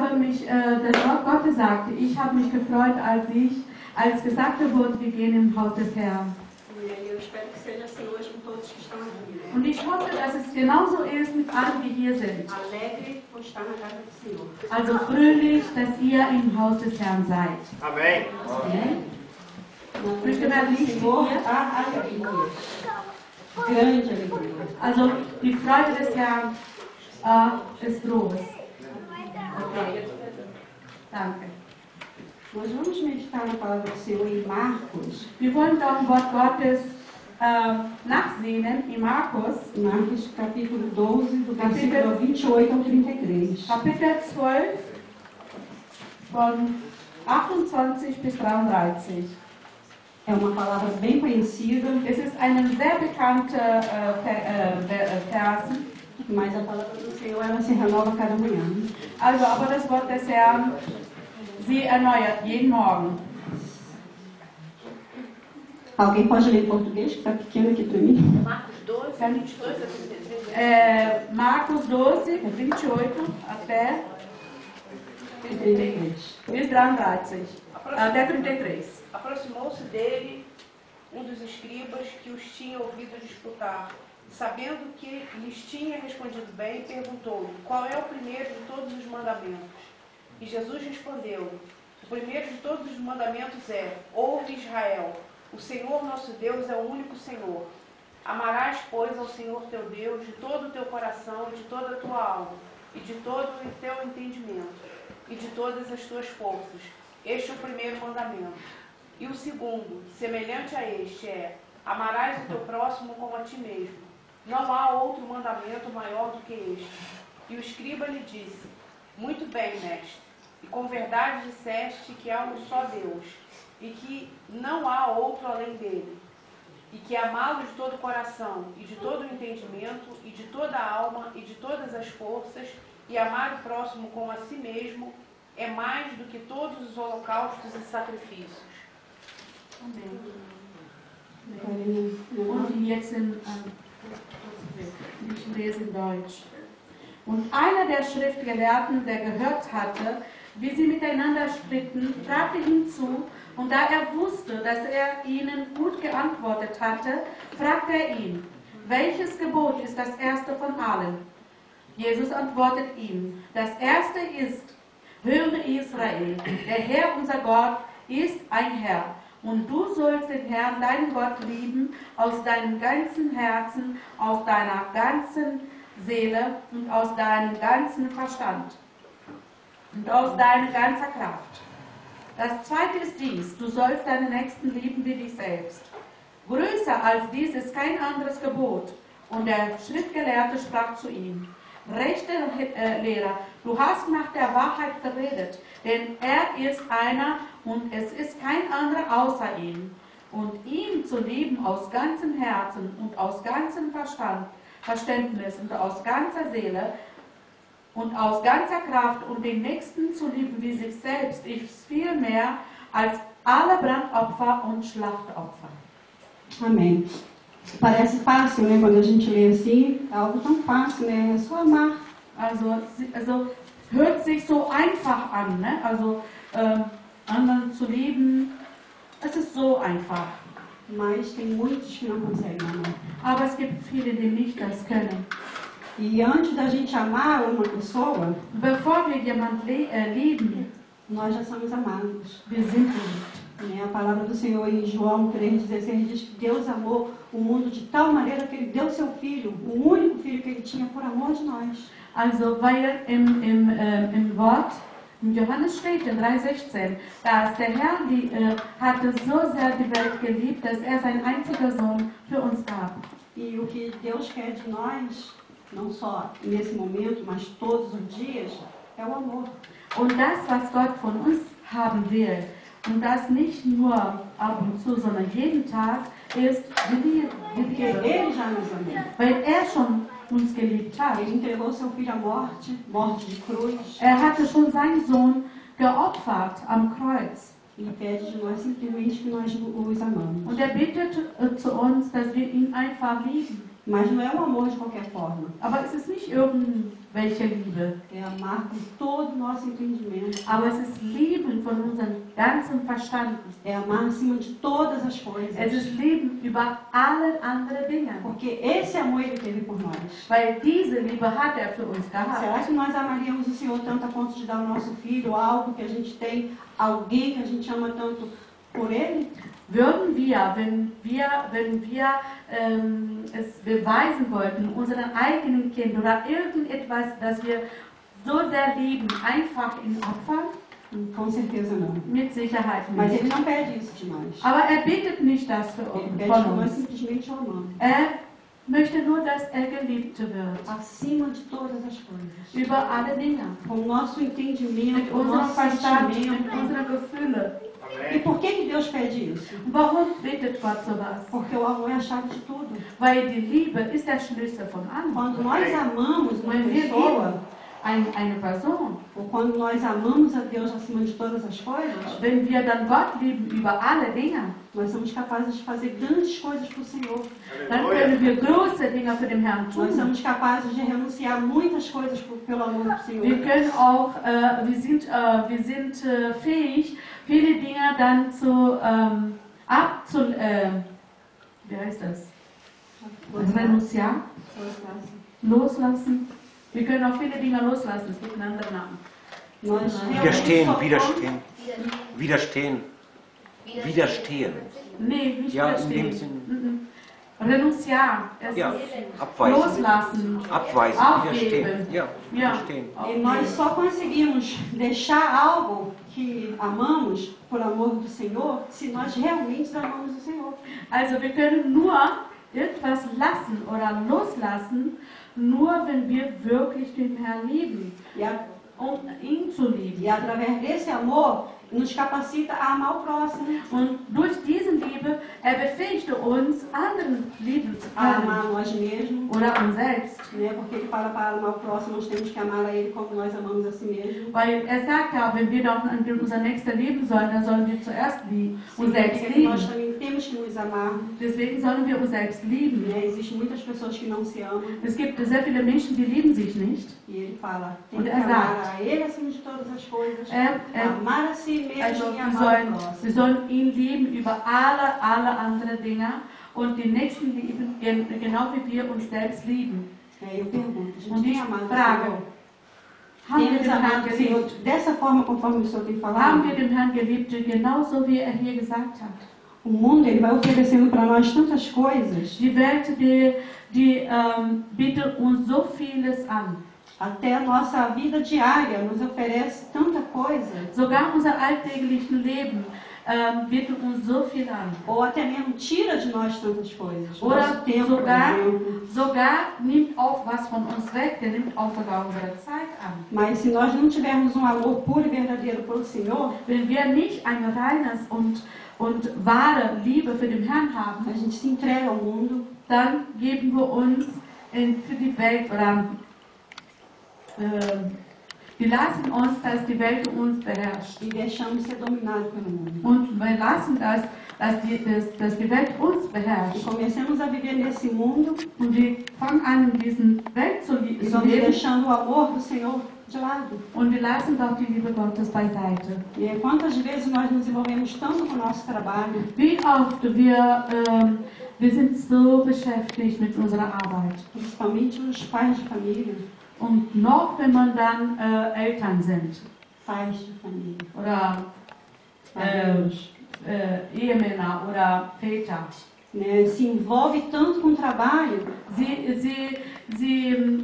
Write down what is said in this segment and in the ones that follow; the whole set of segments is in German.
habe mich, das Wort Gottes sagte, ich habe mich gefreut, als gesagt wurde, wir gehen im Haus des Herrn. Eu espero que seja assim hoje com todos que estão aqui. Und ich hoffe, dass es genauso ist mit allen, die hier sind. Alegre por estar na casa do Senhor. Also fröhlich, dass ihr im Haus des Herrn seid. Amém. Möchte man nicht Senhor, hier? há alegria. Grande alegria. Also die Freude des Herrn ist groß. Okay. Danke. Nós vamos meditar na palavra do Senhor em Marcos. Wir wollen doch im Wort Gottes nachsehen in Markus, Marcos capítulo 12, do versículo 28 ao 33. Kapitel 12, von 28 bis 33. É uma palavra bem conhecida, Es ist eine sehr bekannte Vers. mas a palavra do Senhor ela se renova cada manhã. Also, aber das Wort des Herrn, sie erneuert jeden Morgen. Alguém pode ler em português, que está pequeno aqui para mim? Marcos 12, 22 a 33. Marcos 12, 28 até 33. bis 33. Até 33. Aproximou-se dele um dos escribas que os tinha ouvido disputar. Sabendo que lhes tinha respondido bem, perguntou-lhe: qual é o primeiro de todos os mandamentos? E Jesus respondeu: o primeiro de todos os mandamentos é: ouve, Israel, o Senhor nosso Deus é o único Senhor. Amarás, pois, ao Senhor teu Deus de todo o teu coração e de toda a tua alma, e de todo o teu entendimento, e de todas as tuas forças. Este é o primeiro mandamento. E o segundo, semelhante a este, é: amarás o teu próximo como a ti mesmo. Não há outro mandamento maior do que este. E o escriba lhe disse: muito bem, mestre, e com verdade disseste que há um só Deus, e que não há outro além dele, e que amá-lo de todo o coração, e de todo o entendimento, e de toda a alma, e de todas as forças, e amar o próximo como a si mesmo, é mais do que todos os holocaustos e sacrifícios. Amen. Und jetzt ich lese in Deutsch. Und einer der Schriftgelehrten, der gehört hatte, wie sie miteinander stritten, fragte ihm zu, und da er wusste, dass er ihnen gut geantwortet hatte, fragte er ihn: welches Gebot ist das erste von allen? Jesus antwortet ihm: das erste ist: höre Israel, der Herr unser Gott ist ein Herr. Und du sollst den Herrn, deinen Gott, lieben aus deinem ganzen Herzen, aus deiner ganzen Seele und aus deinem ganzen Verstand und aus deiner ganzen Kraft. Das zweite ist dies: du sollst deinen Nächsten lieben wie dich selbst. Größer als dies ist kein anderes Gebot. Und der Schriftgelehrte sprach zu ihm: rechter Lehrer, du hast nach der Wahrheit geredet, denn er ist einer und es ist kein anderer außer ihm. Und ihn zu lieben aus ganzem Herzen und aus ganzem Verständnis und aus ganzer Seele und aus ganzer Kraft und den Nächsten zu lieben wie sich selbst ist viel mehr als alle Brandopfer und Schlachtopfer. Amém. Parece fácil, né? Quando a gente lê assim, é algo tão fácil, né? É só amar. Also hört sich so einfach an, ne? Also anderen zu lieben, es ist so einfach. Mas tem muitos que não conseguem amar. Aber es gibt viele, die nicht das können. E antes da gente amar uma pessoa, Bevor wir jemanden lieben, nós já somos amados. wir sind geliebt. A palavra do Senhor em João 3,16 diz que Deus amou o mundo de tal maneira que Ele deu seu Filho, o único Filho que Ele tinha, por amor de nós. Also weil im Wort, in Johannes steht in 3,16, dass der Herr hatte so sehr die Welt geliebt, dass er seinen einzigen Sohn für uns gab. E o que Deus quer de nós, não só nesse momento, mas todos os dias, é o amor. Und das, was Gott von uns haben will, und das nicht nur ab und zu, sondern jeden Tag, ist die Porque Liebe. Ele já nos amou. Weil er schon uns geliebt hat. Ele entregou seu Filho à morte, morte de cruz. Er hatte schon seinen Sohn geopfert am Kreuz. Ele pede de nós simplesmente que nós os amamos. Und er bittet zu uns, dass wir ihn einfach lieben. Mas não é um amor de qualquer forma. Aber es ist nicht irgendein welche Liebe. É amar com todo o nosso entendimento. Aber es ist Lieben von unserem ganzen Verstand. É amar acima de todas as coisas. Es ist Lieben über alle anderen Dinge. Porque esse amor ele teve por nós. Weil diese Liebe hat er für uns gehabt. Será que nós amaríamos o Senhor tanto a ponto de dar o nosso filho, algo que a gente tem, alguém que a gente ama tanto por ele? Würden wir, wenn wir es beweisen wollten, unseren eigenen Kind oder irgendetwas, das wir so sehr lieben, einfach in Opfer? Com certeza não. Mit Sicherheit Mas nicht. ele não pede isso de nós. Aber er bittet nicht das für Ele uns, pede von que nós uns. simplesmente o amamos. Er möchte nur, dass er geliebt wird. Acima de todas as coisas. Über alle Dinge. Com o nosso entendimento, Mit com o unserem nosso Verstand, mit sentimento. unseren Gefühlen. E por que Deus pede isso? Warum bittet Gott sowas? Porque o amor é a chave de tudo. Weil die Liebe ist der Schlüssel von allem. Quando nós amamos uma Wenn wir pessoa, lieben eine Person, ou quando nós amamos a Deus acima de todas as coisas, wenn wir dann Gott lieben über alle Dinge, nós somos capazes de fazer grandes coisas para o Senhor. dann können wir große Dinge für den Herrn Nós tun. somos capazes de renunciar muitas coisas pelo amor do Senhor. Wir können auch, wir sind fähig, viele Dinge dann wie heißt das? Renunciar, loslassen. Wir können auch viele Dinge loslassen, es gibt einen anderen Namen. Nós Widerstehen, realmente widerstehen. Widerstehen. Nee, nicht Ja, in verstehen. dem Sinn. Renunciar, es Ja, ist abweisen. loslassen, Abweisen, widerstehen. aufgeben. Ja, Ja. widerstehen. E nós só conseguimos deixar algo que amamos por amor do Senhor se nós realmente amamos o Senhor. Also wir können nur etwas lassen oder loslassen, nur wenn wir wirklich den Herrn lieben, um ihn zu lieben. E através desse amor, nos capacita a amar o próximo, Und durch diese Liebe, er befähigte uns, anderen lieben zu a amar können. nós mesmos, Oder uns selbst. né? Porque ele fala para amar o próximo, nós temos que amar a ele como nós amamos a si mesmos. Weil er sagt ja, wenn wir doch an unser Nächster lieben sollen, dann sollen wir zuerst uns selbst Significa que lieben. nós também temos que nos amar. Deswegen sollen wir uns selbst lieben. Né? Existem muitas pessoas que não se amam. Es gibt sehr viele Menschen, die lieben sich nicht. E ele fala, tem Und que er amar sagt, a ele acima de todas as coisas, er- amar a si mesmo Also e wir amar o sollen próximo. ihn lieben über alle anderen Dinge und die Nächsten lieben, genau wie wir uns selbst lieben. Eu pergunto, a gente Und tem ich amado o frage, Senhor? haben wir Temos den Herrn amado o Senhor geliebt? dessa forma conforme o Senhor tem Haben falado? wir den Herrn geliebt, genauso wie er hier gesagt hat? O mundo ele vai oferecendo para nós tantas coisas, Die Welt, die bietet uns so vieles an. até a nossa vida diária nos oferece tanta coisa, Sogar unser alltäglichen Leben bietet uns so viel an. ou até mesmo tira de nós tantas coisas. Oder Nosso tempo, por exemplo. sogar nimmt auch was von uns weg, der nimmt auch sogar unsere Zeit an. Mas se nós não tivermos um amor puro e verdadeiro pelo Senhor, Wenn wir nicht ein reines und wahre Liebe für den Herrn haben, a gente se entrega ao mundo, dann geben wir uns für die Welt oder wir lassen uns, dass die Welt uns beherrscht. e deixamos ser dominados pelo mundo. Und wir lassen dass die Welt uns E beherrscht. comecemos a viver nesse mundo Und wir fangen an, in diesen Welt zu e vamos leben. deixando o amor do Senhor de lado. Und wir lassen doch die Liebe Gottes beiseite. E quantas vezes nós nos envolvemos tanto com o nosso trabalho, Wie oft wir sind so beschäftigt mit unserer Arbeit. principalmente os pais de família, Und noch, wenn man dann Eltern sind pais de família, oder maridos, Ehemänner oder Väter. né, se envolve tanto com o trabalho Sie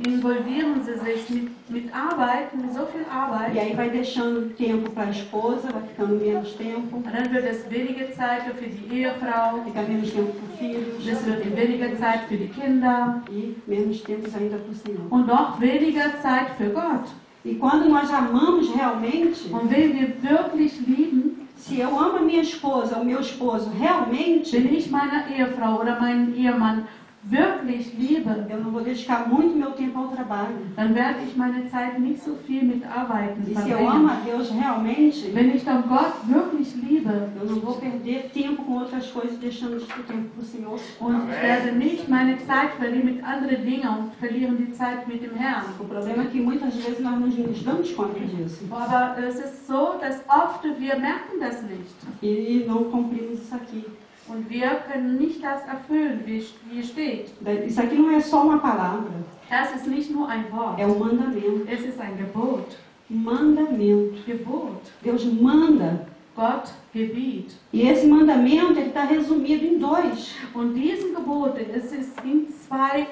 involvieren sich mit Arbeit, mit so viel e Arbeit. aí vai deixando tempo para a esposa, vai ficando menos tempo, Und dann wird es weniger Zeit für die Ehefrau, fica menos tempo para os filhos es wird weniger Zeit für die Kinder e menos tempo ainda para o Senhor. und noch weniger Zeit für Gott. E quando nós amamos realmente, Und wenn wir wirklich lieben, se eu amo a minha esposa, o meu esposo realmente, wenn ich meiner Ehefrau oder meinen Ehemann wirklich liebe, eu não vou dedicar muito meu tempo ao trabalho. dann werde ich meine Zeit nicht so viel mit Arbeiten E se eu amo a verbringen. Deus realmente, Wenn ich dann Gott wirklich liebe eu não vou perder tempo com outras coisas, deixando de ter tempo para o Senhor. und ich werde nicht meine Zeit verlieren mit anderen Dingen und verlieren die Zeit mit dem Herrn. O problema é que muitas vezes nós não nos damos conta disso. Aber es ist so, dass oft wir merken das nicht. E não cumprimos isso aqui. Und wir können nicht das erfüllen, wie hier steht. Isso aqui não é só uma palavra, Das ist nicht nur ein Wort, é um mandamento. es ist ein Gebot. Mandamento. Gebot. Deus manda. Gott gebiet. E esse mandamento está resumido em 2. Und diesen Geboten, es ist in 2,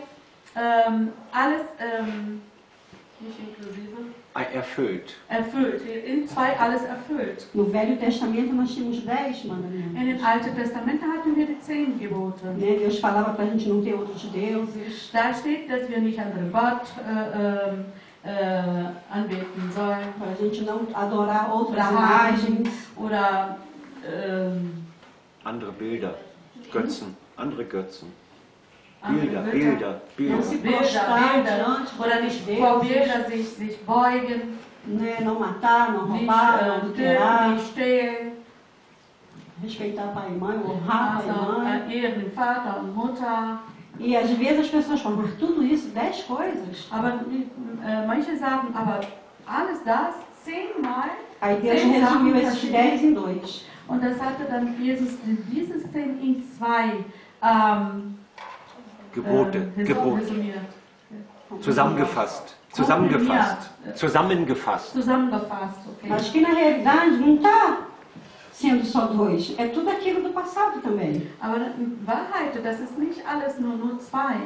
alles, nicht inklusive, Erfüllt. erfüllt. In 2 alles erfüllt. No Velho Testamento nós tínhamos 10 mandamentos. In dem Alten Testament hatten wir die 10 Gebote. Né? Deus falava para a gente não ter outros deuses. Da steht, dass wir nicht anderen Gott anbeten sollen. Para a gente não adorar outras Oder haben imagens. oder Andere Bilder. Götzen. Andere Götzen. andere Bilder. Não se Bilder, prostrar Bilder. diante Oder dos nicht vor deuses. Bilder sich beugen, Né? Não matar, não nicht roubar, não töten, adulterar. nicht stehlen, Respeitar pai e mãe, honrar pai also e mãe. ehren den Vater und Mutter. E às vezes as pessoas falam, mas tudo isso, 10 coisas. Aber manche sagen, aber alles das 10-mal. Aí Deus 10 resumiu Sachen esses 10 em 2. Und das hatte dann Jesus dieses 10 in 2 Gebote. resümiert. Zusammengefasst. Zusammengefasst. Zusammengefasst. Okay. Mas que na realidade não está sendo só 2. É tudo aquilo do passado também. Aber in Wahrheit, das ist nicht alles nur 2.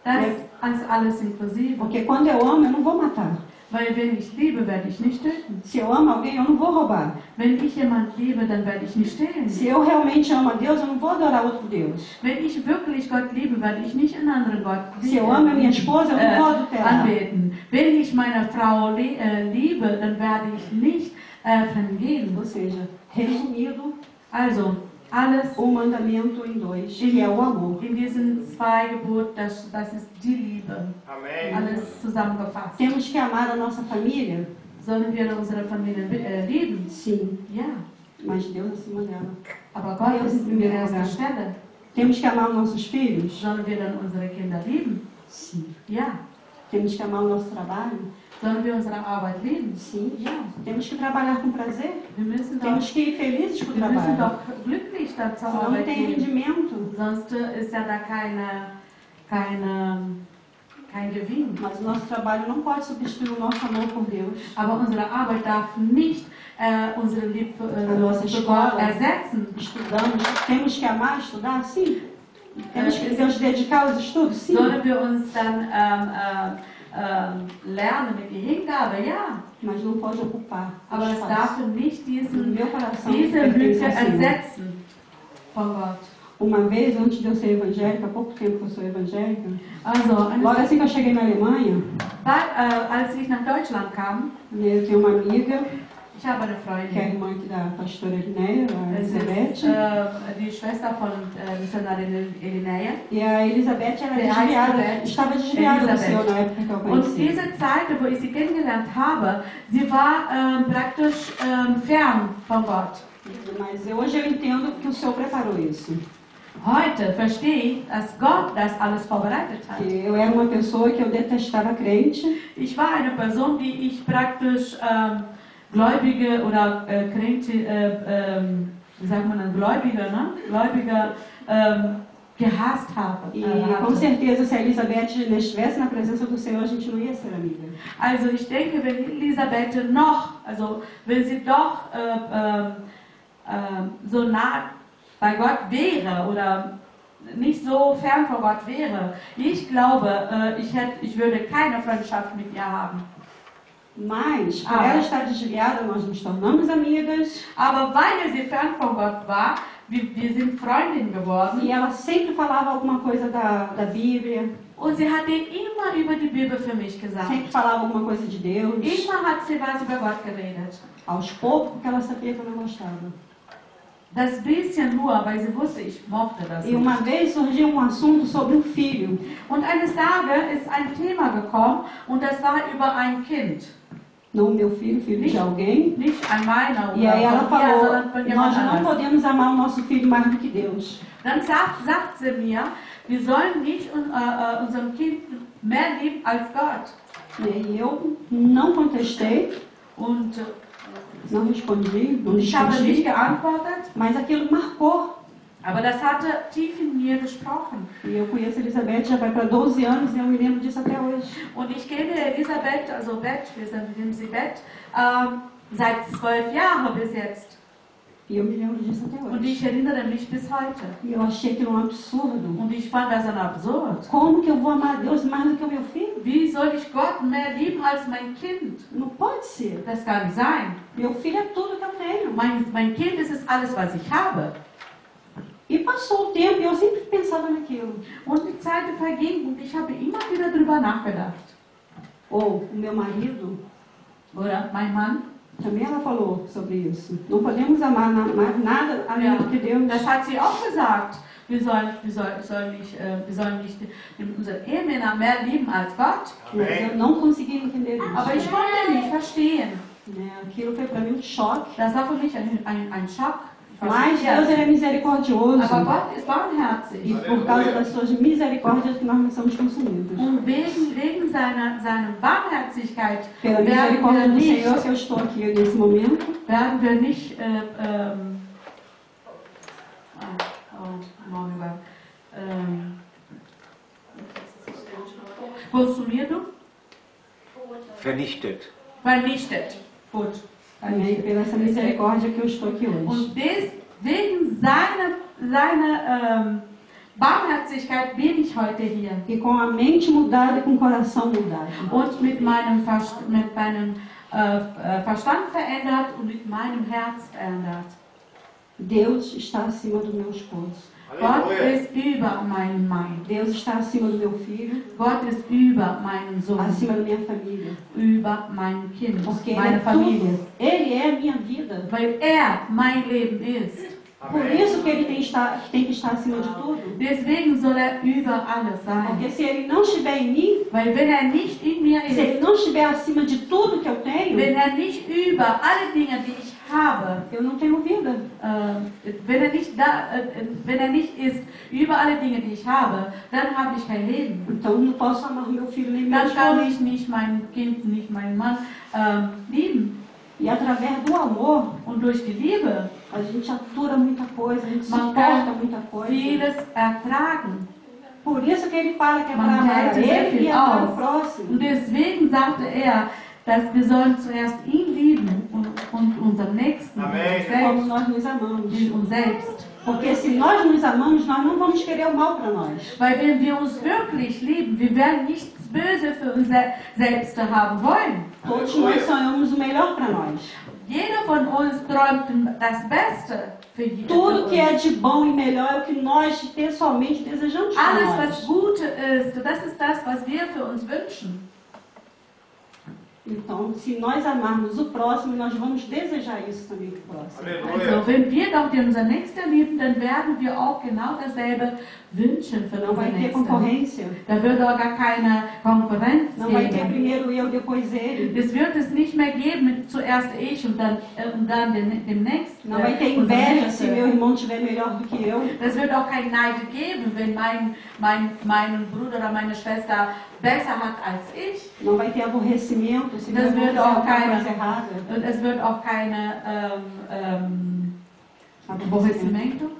Das ist alles inklusive. Porque quando eu amo, eu não vou matar. Weil wenn ich liebe, werde ich nicht töten. Se eu amo alguém, eu não vou roubar. Wenn ich jemand liebe, dann werde ich nicht stehlen. Se eu realmente amo a Deus, eu não vou adorar outro Deus. Wenn ich wirklich Gott liebe, werde ich nicht einen anderen Gott Se eu amo a minha esposa, eu não vou adulterar. anbeten. Wenn ich meine Frau liebe, dann werde ich nicht vergehen. Ou seja, resumido, Also, alles o mandamento em 2, que é o amor. in diesen 2 Geboten, das ist die Liebe. Amém. Alles zusammengefasst. Temos que amar a nossa família? Sollen wir unsere Familie lieben? Sim, Ja. mas Deus acima dela. Aber Gott ist in der ersten Stelle. Temos que amar os nossos filhos? Sollen wir dann unsere Kinder lieben? Sim. Ja. Temos que amar o nosso trabalho? Sollen wir unsere Arbeit lieben? Sim. Ja. Temos que trabalhar com prazer? Wir müssen doch, Temos que ir felizes para o wir müssen trabalho. doch glücklich da zur Senão não Arbeit tem gehen. rendimento. Sonst ist ja da kein Gewinn. Mas o nosso trabalho não pode substituir o nosso amor por Deus. Aber unsere Arbeit darf nicht unsere Liebe nossa für Gott escola. ersetzen. Estudamos, temos que amar, estudar? Sim. Temos que nos dedicar aos estudos? Sim. Sollen wir uns dann lernen mit der Hingabe? Ja. Mas não pode ocupar o Aber es darf espaço. nicht No meu coração diese pertence Lücke ao Senhor. ersetzen von Gott. Uma vez, antes de eu ser evangélica, há pouco tempo que eu sou evangélica, Also, logo assim que eu cheguei na Alemanha, als ich nach Deutschland kam, eu tenho uma amiga, ich habe eine que é a Freundin. irmã aqui da pastora Elinéia, a Es Elizabeth. ist die Schwester von Missionarin Elinéia. E a Elizabeth era Der desviada, Elizabeth. estava desviada do Elizabeth. Senhor na época que eu Und conheci. diese Zeit, wo ich sie kennengelernt habe, sie war praktisch fern von Gott. Mas hoje eu entendo que o Senhor preparou isso. Heute verstehe ich, dass Gott das alles vorbereitet hat. Que eu era uma pessoa que eu detestava crente, Ich war eine Person, die ich praktisch Gläubige oder Krente, wie sagt man dann, Gläubige, ne? Gläubige gehasst habe. e com certeza se a Elizabeth não estivesse na presença do Senhor, a gente não ia ser amiga. Also ich denke, wenn Elisabeth wenn sie doch so nah bei Gott wäre oder nicht so fern von Gott wäre, ich glaube, ich würde keine Freundschaft mit ihr haben. Mas, por ela estar desviada, nós nos tornamos amigas. Aber weil sie fern von Gott war, wir sind Freundinnen geworden. E ela sempre falava alguma coisa da Bíblia, Und sie hatte immer über die Bibel für mich gesagt. sempre falava alguma coisa de Deus. Immer hat sie was über Gott geredet. Aos poucos, porque ela sabia que eu não gostava. Das bisschen nur, weil sie wusste, ich mochte das E uma nicht. vez surgiu um assunto sobre um filho. Und eines Tages ist ein Thema gekommen und das war über ein Kind. Não meu filho, filho de alguém. Nicht ein meiner E aí ela oder von mir, falou, sondern von jemand nós não anderes. podemos amar o nosso filho mais do que Deus. Dann sagt sie mir, wir sollen nicht unserem Kind mehr lieben als Gott. E eu não contestei, Und não respondi, não ich habe nicht discuti, geantwortet, mas aquilo marcou. aber das hatte tief in mir gesprochen. E eu conheço a Elizabeth já vai para 12 anos e eu me lembro disso até hoje. Und ich kenne Elisabeth, also Beth, wir nennen sie Beth, seit 12 Jahren bis jetzt. E eu me lembro disso até Und hoje. ich erinnere mich bis heute. E eu achei aquilo um absurdo. Und ich fand das ein Absurd. Como que eu vou amar a Deus mais do que o meu filho? Wie soll ich Gott mehr lieben als mein Kind? Não pode ser. Das kann nicht sein. Meu filho é tudo que eu tenho. Mein Kind ist es alles, was ich habe. E passou o tempo e eu sempre pensava naquilo. Und die Zeit verging und ich habe immer wieder darüber nachgedacht. Ou o meu marido, Oder mein Mann, também ela falou sobre isso. Não podemos amar mais nada além ja, do que Deus. das hat sie auch gesagt. Wir sollen nicht unsere Ehemänner mehr lieben als Gott. Mas eu não consegui entender isso. Aber ich konnte nicht verstehen. Né, aquilo foi para mim um choque. Das war für mich ein Schock. Ich war Mas schockiert. Deus ele é misericordioso. Aber Gott ist E barmherzig. por causa das suas misericórdias que nós não somos consumidos. Und wegen seiner Barmherzigkeit Pela werden misericórdia do Senhor wir que eu estou aqui nesse momento. nicht consumido, Vernichtet. vernichtet. Gut. E pela essa misericórdia que eu estou aqui hoje. Und wegen seiner Barmherzigkeit bin ich heute hier. E com a mente mudada e com o coração mudado. Und mit meinem Verstand verändert und mit meinem Herz verändert. Deus está acima do meu esposo. Gott ist über meinen Mann. Deus está acima do meu filho, Gott ist über meinen Sohn. acima da minha família. Über mein Kind, Porque Ele meine é Familie. tudo. Ele é a minha vida. Weil mein Leben ist. Por isso que Ele tem que estar acima de tudo. Deswegen soll über alles sein. Porque se Ele não estiver em mim, Weil wenn nicht in mir se Ele ist, não estiver acima de tudo que eu tenho, wenn nicht über alle Dinge, die ich habe, eu não tenho vida. wenn nicht ist über alle Dinge, die ich habe, dann habe ich kein Leben. Então não posso amar meu filho nem meu Dann kann esposo. ich nicht mein Kind, nicht meinen Mann lieben. E através do amor, Und durch die Liebe a gente atura muita coisa, a gente Man suporta kann muita coisa. vieles ertragen. Por isso que Ele fala que é para Man amar a hält sehr Ele e viel amar o aus. próximo. Und deswegen sagte er, dass wir sollen zuerst ihn lieben und unseren Nächsten, Como nós nos amamos. uns selbst. Porque se nós nos amamos, nós não vamos querer o mal para nós. Weil wenn wir uns wirklich lieben, wir werden nichts Böse für uns selbst haben wollen. Todos nós sonhamos o melhor para nós. Jeder von uns träumt das Beste für jeden. Tudo que é de bom e melhor é o que nós pessoalmente desejamos para Alles, nós. was gut ist, das ist das, was wir für uns wünschen. Então, se nós amarmos o próximo, nós vamos desejar isso também para o próximo. Also, wenn wir doch unseren Nächsten lieben, dann werden wir auch genau dasselbe wünschen für Não vai unseren ter Nächsten. concorrência. Da wird auch gar keine Konkurrenz Não vai ter geben. primeiro eu, depois ele. Das wird es nicht mehr geben, zuerst ich und dann dem Nächsten. Não vai ter unserem inveja se Nächsten. meu irmão estiver melhor do que eu. Das wird auch kein Neid geben, wenn mein Bruder oder meine Schwester besser hat als ich. Não vai ter aborrecimento se meu Das irmão wird fizer auch alguma keine, coisa errada. und es wird auch keine Aborrecimento.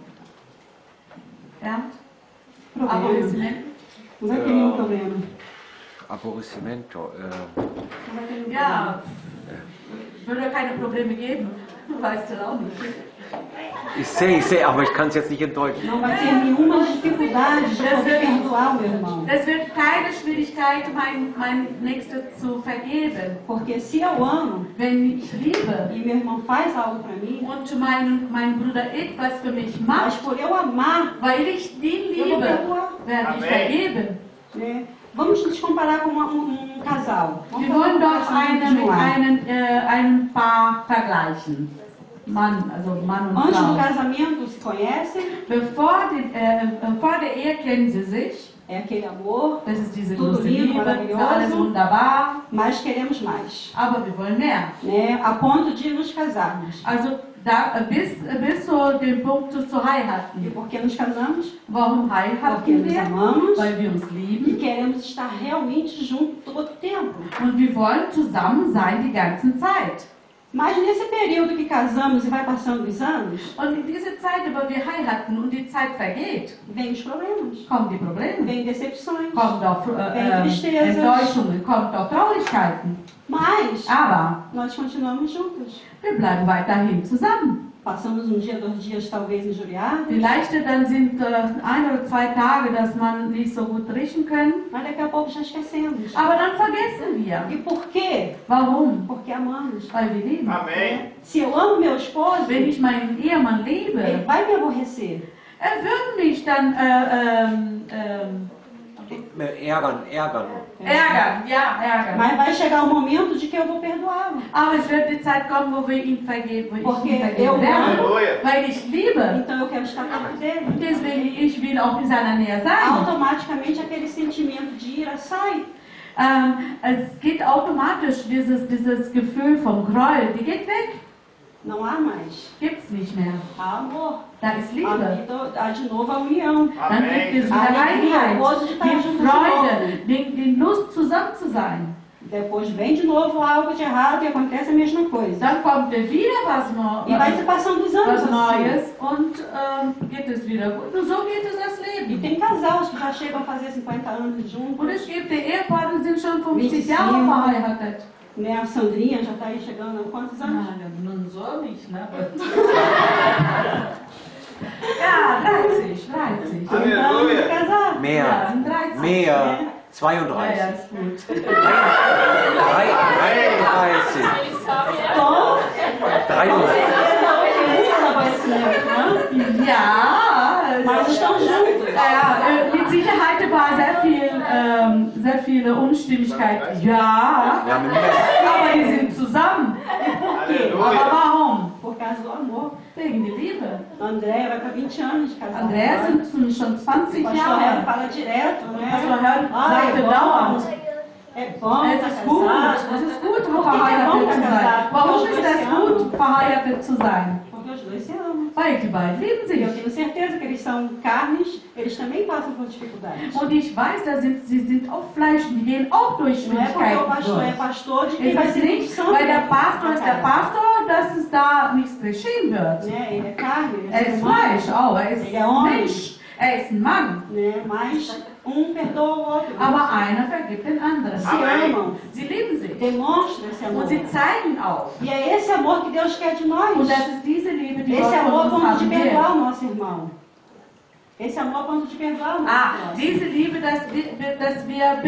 Ja? Problema. Aborrecimento. Não vai ter nenhum problema. Aborrecimento. Não vai ter nenhum Ja, würde keine Probleme geben. Weißt du auch nicht. Ich sehe, aber ich kann es jetzt nicht in Deutsch. Não vai ter nenhuma dificuldade de poder perdoar o meu irmão. Es wird keine Schwierigkeit, mein Nächster zu vergeben. Porque se eu amo Wenn ich liebe e meu irmão faz algo para mim, und mein Bruder etwas für mich mas macht, por eu amar, weil ich ihn eu vou liebe, perdoar. werde ich Amen. vergeben. Né? Vamos nos comparar com um casal. Vamos Wir falar wollen um doch casamento de mit um lar. einem Paar vergleichen. Mann, also Mann und Antes do Frau. casamento se conhecem, Vor der Ehe kennen sie sich. é aquele amor, Das ist diese Tudo große lindo, Liebe, das ist alles maravilhoso. wunderbar. mas queremos mais, Aber wir wollen mehr. né? A ponto de nos casarmos. Also bis zu dem Punkt zu E heiraten. por que nos casamos? Warum Porque heiraten nos wir? amamos Weil wir uns e lieben. queremos estar realmente juntos todo o tempo. Und wir wollen zusammen sein die ganze Zeit. Mas nesse período que casamos e vai passando os anos, Und in dieser Zeit, über wir heiraten und die Zeit vergeht, vem os problemas, kommen die Probleme. vem decepções. Kommen doch Vem tristezas. Enttäuschungen, kommen doch Traurigkeiten. Mas Aber nós continuamos juntos. wir bleiben weiterhin zusammen. Passamos um dia, 2 dias talvez injuriados, Vielleicht dann sind 1 oder 2 Tage, dass man nicht so gut riechen können. mas daqui a pouco já esquecemos. Aber dann vergessen wir. E por quê? Warum? Porque amamos. Weil wir lieben. Amém. Se eu amo meu esposo, Wenn ich meinen Ehemann ele liebe, vai me aborrecer. er wird mich dann Ärgern. ärgern. Ja, ärgern. Mas vai chegar o momento de que eu vou perdoá-lo. Aber es wird die Zeit kommen, wo wir ihn vergeben, wo ich Porque ihn vergeben eu werde. Aleluia. Weil ich liebe. Então eu quero estar perto dele. Deswegen, ich will auch in seiner Nähe sein. Automaticamente aquele sentimento de ira sai. Es geht automatisch, dieses Gefühl vom Groll, die geht weg. Não há mais. Gibt's nicht mehr. Há amor. Da ist Há, Liebe. há de novo a união. Dann gibt es Amém. wieder Alegria, Einheit, gozo de estar die juntos de Freude, die Lust zusammen zu sein. Depois vem de novo algo de errado e acontece a mesma coisa. Dann kommt wieder E vai se passando os anos was assim. Neues und geht es wieder gut. Und so geht es das E Leben. tem casais que já chegam a fazer 50 anos juntos. Und es gibt die Ehepaare, die sind schon 50 25. Jahre verheiratet. Né? A Sandrinha já está aí chegando há quantos anos? Nun so nicht, ne? Ja, 30. 30 anos de casado. Mehr. 30. Mehr. Ja, ja, 32. ist gut. 33. Então, 33. né? Ja, Mas estão juntos. mit Sicherheit war sehr viele Unstimmigkeit. Ja, Ja, mit mehr. aber die sind zusammen. Aber Aleluia. warum? Por causa do amor. Wegen der Liebe. A Andréia vai para 20 anos de casado. Andrea agora. sind schon 20 O pastor Hélio Jahre. fala direto, né? Pastor Hélio Ai, sagte é bom, dauernd, é bom es estar ist gut, casado. es ist gut, Por que que é bom verheiratet zu estar sein. casado? Warum Porque os ist dois es se amam. gut, verheiratet zu sein? Porque os dois se amam. Weil die beiden lieben E eu sich. tenho certeza que eles são carnes, eles também passam por dificuldades. Und ich weiß, sie sind auch Fleisch, die gehen auch durch Não é porque o Schwierigkeiten pastor é durch. pastor de quem Es vai ist ser muito nicht, santo. weil der na Pastor ist der casa. Pastor, dass es da nichts geschehen wird. Né? Ele é carne, ele Er é ist ser humano, Fleisch, auch, er ist Ele é homem. Mensch, er ist ein Mann. né? Mas um perdoa o outro. Aber einer vergibt den anderen. Se Amém. amam, Sie lieben sich. demonstra esse amor. Und sie zeigen auch. E é esse amor que Deus quer de nós. Und das ist diese Liebe, die Gott Esse von amor a uns ponto de haben will. perdoar o nosso irmão. Esse amor a ponto de perdoar o nosso irmão. Diese Liebe, dass wir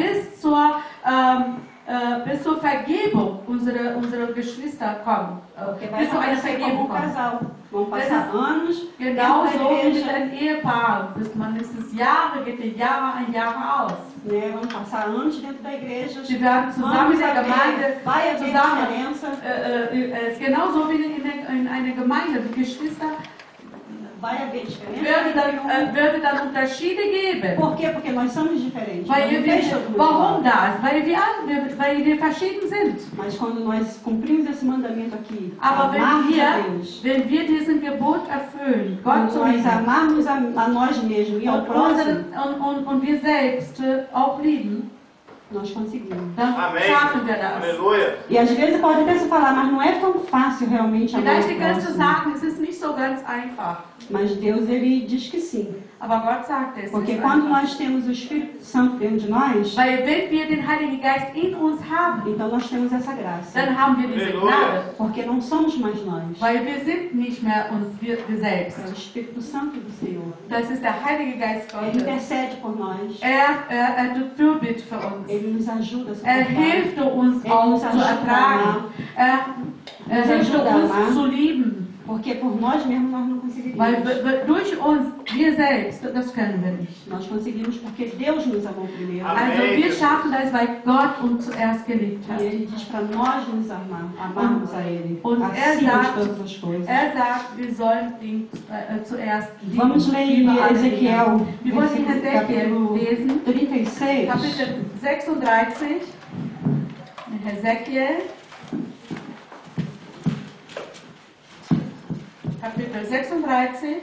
bis zur Vergebung unserer Geschwister kommen. Porque vai Bis zu einer acontecer como Vergebung um kommen. casal. Vão passar anos Genauso dentro da mit igreja, einem Ehepaar. Man ist es Jahre, geht die Jahre ein Jahr aus. né? Vão passar anos dentro da igreja. Sie werden zusammen in der Gemeinde, Vai haver zusammen. diferença. Es ist genauso wie in einer Gemeinde. Die Geschwister Vai haver diferença. würde dann Unterschiede geben. Por quê? Porque nós somos diferentes. Weil Nós não fez todo mundo warum igual. das? Weil wir verschieden sind. Mas quando nós cumprimos esse mandamento aqui, Aber amarmos a Deus, wenn wir diesen Gebot erfüllen, Gott quando zu nós lieben amarmos a nós mesmos e ao próximo, und wir selbst auch lieben, nós conseguimos. dann Amém. schaffen wir das. Aleluia. E às vezes pode até se falar, mas não é tão fácil realmente amar Vielleicht o kannst du próximo. sagen, es ist nicht so ganz einfach. Mas Deus, ele diz que sim. Aber Gott sagt es. Porque ist quando einfach. nós temos o Espírito Santo dentro de nós, Weil wenn wir den Heiligen Geist in uns haben, então nós temos essa graça. dann haben wir diese Halleluja. Gnade. Porque não somos mais nós. Weil wir sind nicht mehr wir É selbst. o Espírito Santo do Senhor. Das ist der Heilige Geist Ele Gottes. intercede por nós. Er tut Fürbitte für uns. Ele nos ajuda a Er suportar. hilft uns Ele auch nos zu ajuda a ertragen. amar. Er Nos hilft ajuda a amar. uns zu lieben. Porque por nós mesmos nós não conseguimos. conseguiríamos. Weil durch uns, wir selbst, das können wir nicht. Nós conseguimos porque Deus nos amou primeiro. Also wir schaffen das, weil Gott uns zuerst geliebt E hat. Ele diz para nós nos amarmos a Ele, Und acima de todas as coisas. sagt, wir sollen ihn zuerst lieben. Vamos ler em Über alle Ezequiel, Dinge. Wir wollen in Ezekiel capítulo lesen, 36. Kapitel 36, in Ezekiel, Kapitel 36,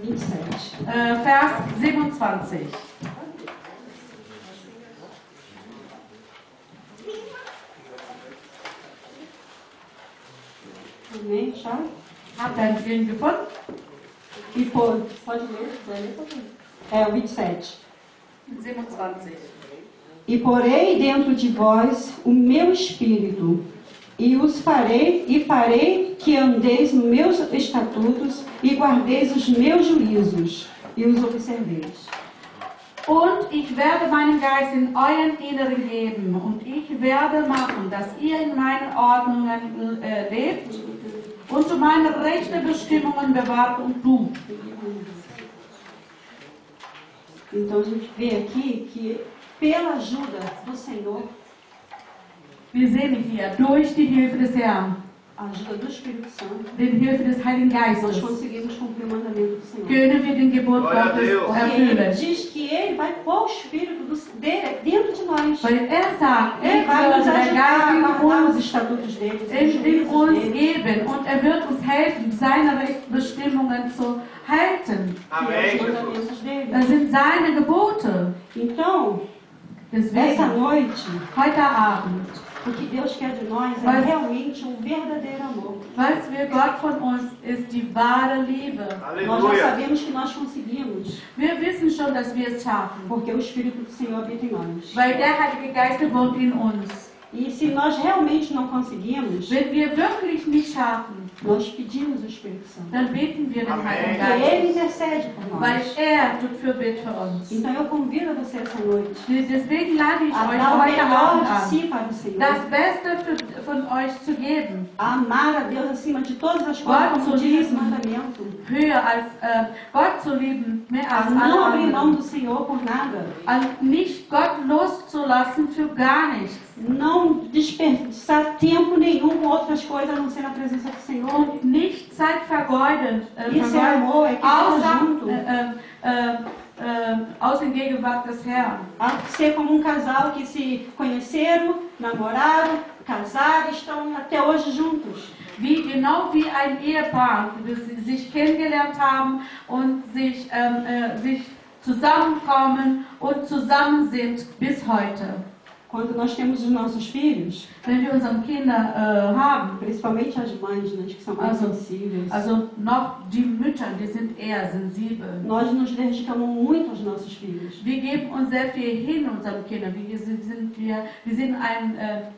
27. Vers 27. Amém? Já? Habt ihr ihn gefunden? E pode ler, quiser ler também. É o 27. 27. E porei dentro de vós o meu espírito, e farei que andeis nos meus estatutos, e guardeis os meus juízos, e os observeis. Und ich werde meinen Geist in euren Inneren geben, und ich werde machen, dass ihr in meinen Ordnungen lebt und zu meinen rechten Bestimmungen bewahrt und tut. Então a gente vê aqui que, pela ajuda do Senhor, Wir sehen hier, durch die Hilfe des Herrn, a ajuda do Espírito Santo, die Hilfe des Heiligen nós Geistes, conseguimos cumprir o mandamento do Senhor. können wir den Gebot Glória a Gottes Deus. Porque ele erfüllen. diz que ele vai pôr o Espírito dele dentro de nós. Weil sagt, Ele vai nos der ajudar Geist a in guardar os uns, estatutos dele, os in juízos uns dele. geben und er wird uns helfen, seine Rechtsbestimmungen zu halten. E os Amém. mandamentos dele. Das sind seine Gebote. Então, essa Deswegen, noite, heute Abend, o que Deus quer de nós é Mas- realmente um verdadeiro amor. was wir Gott von uns ist die wahre Liebe. Nós já Aleluia. sabemos que nós conseguimos, Wir wissen schon, dass wir es schaffen, porque o Espírito do Senhor habita em nós. weil der Heilige Geist wohnt in uns. E se nós realmente não conseguimos, Wenn wir wirklich nicht schaffen, nós pedimos o Espírito Santo. dann beten wir den Amen. Heiligen E ele Geist, intercede por weil nós. tut Fürbitte für uns. Então eu convido você essa noite Deswegen lade ich a euch dar o heute melhor Abend de an, si para o Senhor. das Beste von euch zu geben, A amar a Deus acima de todas as Gott coisas, zu como diz esse lieben. mandamento. höher als Gott zu lieben, mehr A als não alle abrir mão anderen. do Senhor por nada. Und nicht Gott loszulassen für gar nichts. Não desperdiçar tempo nenhum com outras coisas a não ser na presença do Senhor. Und nicht Zeit vergeuden, Isso é amor, é que está junto. aus der Gegenwart des Herrn. A ser como um casal que se conheceram, namoraram, casaram e estão até hoje juntos. Genau wie ein Ehepaar, das sie sich kennengelernt haben und sich zusammenkommen und zusammen sind bis heute. Quando nós temos os nossos filhos, Wenn wir unsere Kinder haben, principalmente as mães, né, que são mais sensíveis, also noch die Mütter, die sind eher sensibel. nós nos dedicamos muito aos nossos filhos. Wir geben uns sehr viel hin unseren Kindern. Wir sind hingebungsvoll.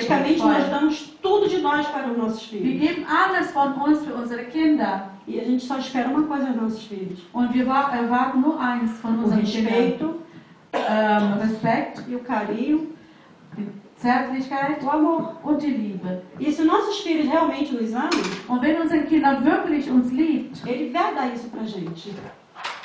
Praticamente nós damos tudo de nós para os nossos Wir filhos. geben alles von uns für unsere Kinder. E a gente só espera uma coisa dos nossos filhos: Und wir erwarten nur eins von o unseren Kindern. respeito Respekt, e o carinho, die Zärtlichkeit o amor. und die Liebe. E se nossos filhos realmente nos amam, Und wenn unsere Kinder wirklich uns liebt, ele vai dar isso pra gente.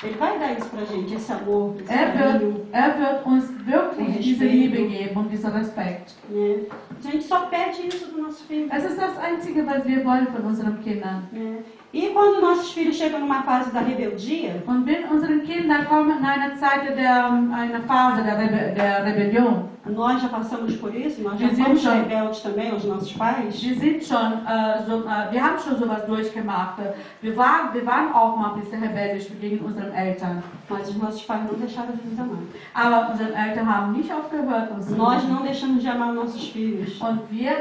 Ele vai dar isso pra gente, esse amor, esse er carinho. wird uns wirklich Und diese Respekt. Liebe geben und diesen Respekt. Né? A gente só pede isso dos nossos filhos. Es ist das Einzige, was wir wollen von unseren Kindern. Né? E quando nossos filhos chegam numa fase da rebeldia, Und wenn unsere Kinder kommen in eine eine Phase der Rebellion, nós já passamos por isso, nós já Wir sind fomos schon- rebeldes também aos nossos pais. wir haben schon sowas durchgemacht. Wir waren auch mal ein bisschen rebellisch gegen unsere Eltern. Mas os nossos pais não deixaram de nos amar. Aber unsere Eltern haben nicht aufgehört, uns zu Nós lieben. não deixamos de amar nossos filhos. Und wir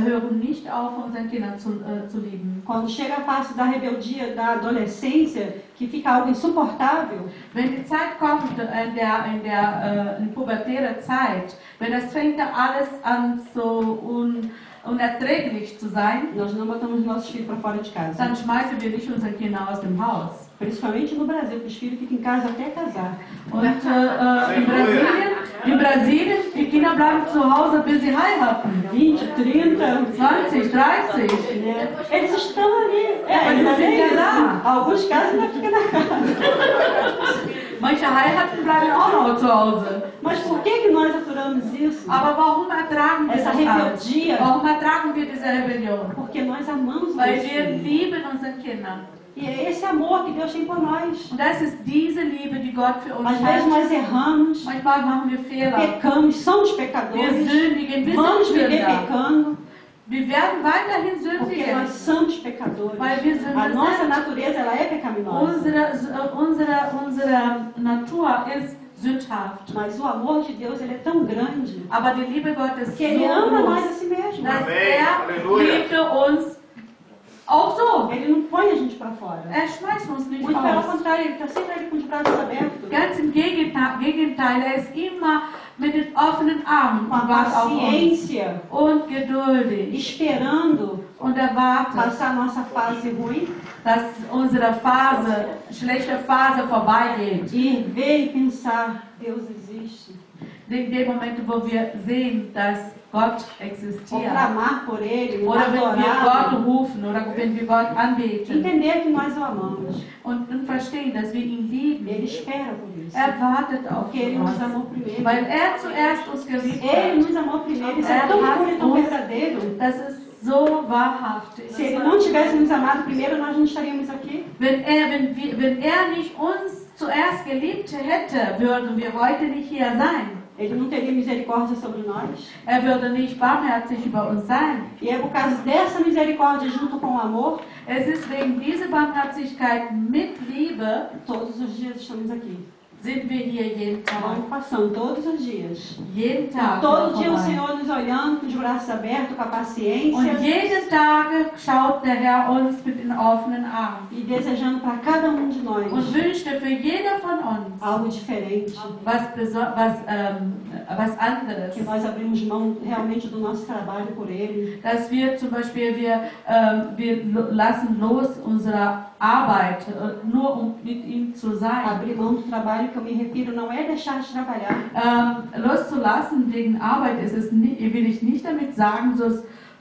hören nicht auf, unsere Kinder zu lieben. Quando chega a fase da rebeldia, da adolescência, que fica algo insuportável, Wenn die Zeit kommt, in der pubertären Zeit, wenn es fängt alles an so unerträglich zu sein, nós não botamos nossos filhos para fora de casa. dann schmeißen wir nicht unsere Kinder aus dem Haus. Principalmente no Brasil, que os filhos ficam em casa até casar. Und in Brasilien In Brasilien, die Kinder bleiben zu Hause, bis sie heiraten. 20, 30. 20, 30. Né? Eles estão ali. Eles ainda sind bem ja isso. da. Alguns casos ainda ficam na casa. Manche heiraten, bleiben auch noch zu Hause. Mas por que nós aturamos isso? Aber warum ertragen wir Essa das alles? rebeldia. Warum ertragen wir diese Rebellion? Porque nós amamos os Weil nossos wir filhos. lieben unsere Kinder. E é esse amor que Deus tem por nós. Und das ist diese Liebe, die Gott für uns Às vezes hat. nós erramos, Manchmal machen wir Fehler. pecamos, somos Wir pecadores, sündigen, wir vamos sind viver Sünder. pecando, Wir werden weiterhin porque sündigen. nós somos pecadores. Weil wir Sünder A nossa sind. natureza ela é pecaminosa. Unsere Natur ist sündhaft. Mas o amor de Deus ele é tão grande Aber die Liebe Gottes ist que so ele ama nós a groß, si mesmo. dass Amém. Aleluia. liebte uns auch so. Ele não põe a gente para fora. Schmeißt uns nicht Muito pelo aus. contrário, ele está sempre ali com os braços abertos, Ganz im Gegenteil, er ist immer mit den offenen Armen com a und wartet auf uns. paciência, Und geduldig esperando und erwartet, passar a nossa fase ruim dass unsere schlechte Phase vorbeigeht. e ver e pensar, Deus existe. In dem Moment, wo wir sehen, dass Gott Ou existiert. clamar por Ele, Oder wenn wir Gott adorá-lo, rufen oder wenn wir Gott anbeten entender que nós o amamos. und verstehen, dass wir ihn lieben. Ele espera por isso. Er wartet auf Porque Ele nos uns, amou primeiro. weil er zuerst uns geliebt Ele hat. nos amou primeiro. Isso é tão puro e tão verdadeiro. Das ist so wahrhaftig. Se Ele não tivesse nos amado primeiro, nós não estaríamos aqui. Wenn er nicht uns zuerst geliebt hätte, würden wir heute nicht hier sein. Ele não teria misericórdia sobre nós. Er würde nicht barmherzig über uns sein. E é por causa dessa misericórdia junto com o amor, Es ist wegen dieser Barmherzigkeit mit Liebe, todos os dias estamos aqui. sind wir hier jeden Tag. Vamos passando todos os dias. Jeden Tag. Todo dia o vorbei. Senhor nos olhando com os braços abertos, com a Und paciência jeden Tag schaut der Herr uns mit den offenen Armen e desejando para cada um de nós und wünschte für jeder von uns algo diferente. was anderes. Que nós abrimos mão realmente do nosso trabalho por Ele. Dass wir zum Beispiel, wir lassen los unsere Arbeit, nur um mit ihm zu sein. Abrir mão do trabalho que eu me refiro não é deixar de trabalhar. Loszulassen wegen Arbeit will ich nicht damit sagen,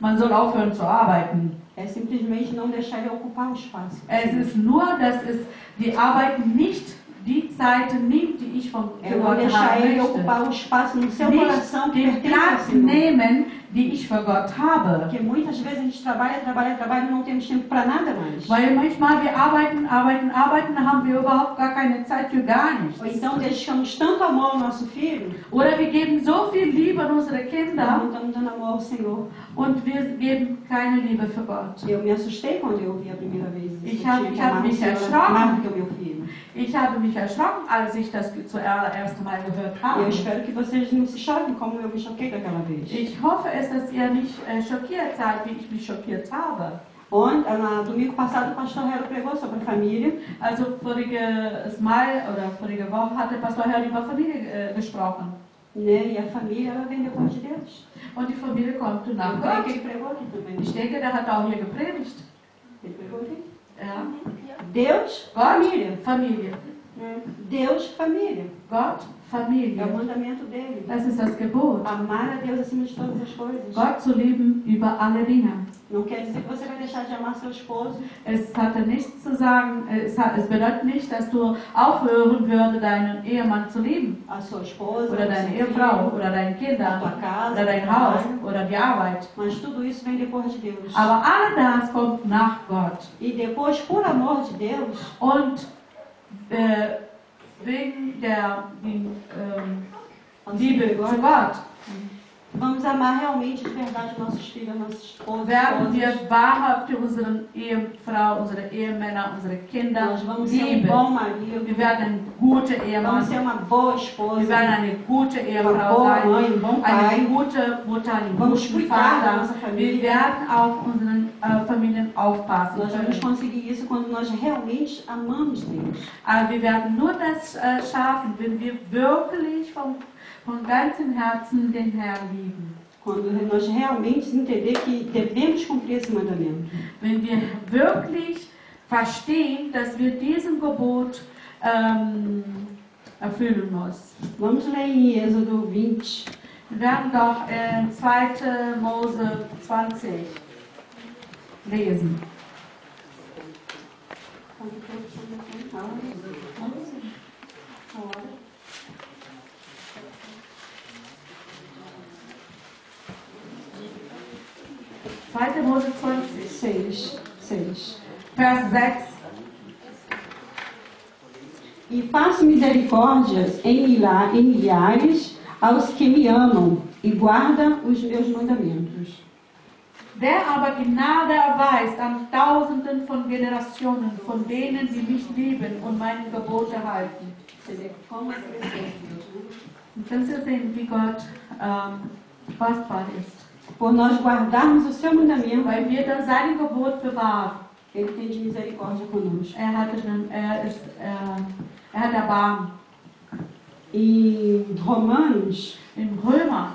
man soll aufhören zu arbeiten. É simplesmente não deixar Ele ocupar o espaço. Es ist nur, dass es die Arbeit nicht die Zeit nimmt, die ich von É für não Gott deixar haben Ele möchte. ocupar o espaço no seu Nicht coração que den pertence ao Platz Senhor. nehmen, die ich für Gott habe. Porque muitas vezes a gente trabalha e não temos tempo para nada mais. Weil manchmal wir arbeiten, dann haben wir überhaupt gar keine Zeit für gar nichts. Ou então deixamos tanto amor ao nosso filho, Oder wir geben so viel Liebe an unsere não Kinder estamos dando amor ao Senhor. und wir geben keine Liebe für Gott. Eu me assustei quando eu ouvi a primeira vez isso. Ich Eu habe tinha que amar o mich Senhor erschrocken. mais do que o meu filho. Ich habe mich erschrocken, als ich das zuerst Mal gehört E eu habe. espero que vocês não se choquem como eu me choquei daquela vez. Ich hoffe es, dass ihr nicht schockiert seid, wie ich mich schockiert habe. Domingo passado o pastor Hero pregou sobre a família. Also voriges Mal oder vorige Woche hat der Pastor Herr über Familie gesprochen. Né? E a família ela vem depois de Deus. Und die Familie kommt nach Eu creio que Gott. ele pregou aqui também. Ich denke, der hat auch hier gepredigt. Ele pregou aqui. Ja. Deus, Gott, família. Familie. Né? Deus, família. Gott, É o Familie. mandamento dele. Das ist das Gebot. Amar a Deus acima de todas as coisas. Gott zu lieben über alle Dinge. Não quer dizer que você vai deixar de amar seu esposo. Es hatte nichts zu sagen, es bedeutet nicht, dass du aufhören würdest, deinen Ehemann zu lieben. A sua esposa, Oder o deine seu Ehefrau, filho, oder deine a Kinder, tua casa, oder dein o Haus, trabalho. oder die Arbeit. Mas tudo isso vem depois de Deus. Aber all das kommt nach Gott. E depois, por amor de Deus, Und wegen der Liebe zu Gott vamos amar realmente de verdade nossos filhos, nossos esposos. werden wir esposas. wahrhaft unsere Ehefrau, unsere Ehemänner, unsere Kinder Nós vamos ser lieben. bom marido. Wir werden ein guter Vamos Ehemann, ser uma boa wir esposa. werden eine gute Uma Ehefrau boa sein, mãe, um bom eine pai. gute Mutter, einen Vamos guten cuidar da Vater. nossa Wir família. werden auf unseren Familien aufpassen Nós vamos können. conseguir isso quando nós realmente amamos Deus. Aber wir werden nur das schaffen, wenn wir wirklich von ganzem Herzen den Herrn lieben. Quando nós realmente entender que devemos cumprir esse mandamento. Wenn wir wirklich verstehen, dass wir diesem Gebot erfüllen muss. Vamos ler em Êxodo 20. Wir werden doch in 2. Mose 20 lesen. Zweite Mose 20, 6. Vers 6. E faço misericórdia em milhares aos que me amam e guardam os meus mandamentos. Der aber Gnade erweist an Tausenden von Generationen, von denen, die mich lieben und meine Gebote halten. Und dann Sie sehen, wie Gott kostbar ist. Por nós guardarmos o seu mandamento, Weil wir dann sein Gebot bewahren. ele tem de misericórdia conosco. Er hat Erbarmen. Em Romanos, In Römer,